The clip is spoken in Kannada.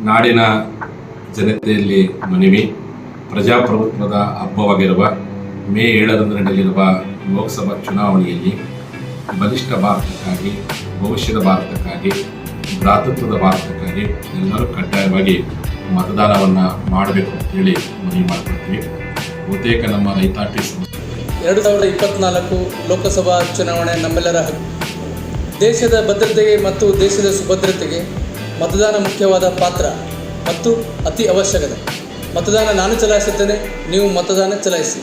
ನಾಡಿನ ಜನತೆಯಲ್ಲಿ ಮನವಿ. ಪ್ರಜಾಪ್ರಭುತ್ವದ ಹಬ್ಬವಾಗಿರುವ ಮೇ 7ರಂದು ನಡೆಯಲಿರುವ ಲೋಕಸಭಾ ಚುನಾವಣೆಯಲ್ಲಿ ಬಲಿಷ್ಠ ಭಾರತಕ್ಕಾಗಿ, ಭವಿಷ್ಯದ ಭಾರತಕ್ಕಾಗಿ, ಭ್ರಾತೃತ್ವದ ಭಾರತಕ್ಕಾಗಿ ಎಲ್ಲರೂ ಕಡ್ಡಾಯವಾಗಿ ಮತದಾನವನ್ನು ಮಾಡಬೇಕು ಅಂತೇಳಿ ಮನವಿ ಮಾಡ್ಕೊಳ್ತೀವಿ. ಬಹುತೇಕ ನಮ್ಮ ರೈತಾಪಿ 2024 ಲೋಕಸಭಾ ಚುನಾವಣೆ ನಮ್ಮೆಲ್ಲರ ಹಕ್ಕು. ದೇಶದ ಭದ್ರತೆಗೆ ಮತ್ತು ದೇಶದ ಸುಭದ್ರತೆಗೆ ಮತದಾನ ಮುಖ್ಯವಾದ ಪಾತ್ರ ಮತ್ತು ಅತಿ ಅವಶ್ಯಕತೆ. ಮತದಾನ ನಾನು ಚಲಾಯಿಸುತ್ತೇನೆ, ನೀವು ಮತದಾನ ಚಲಾಯಿಸಿ.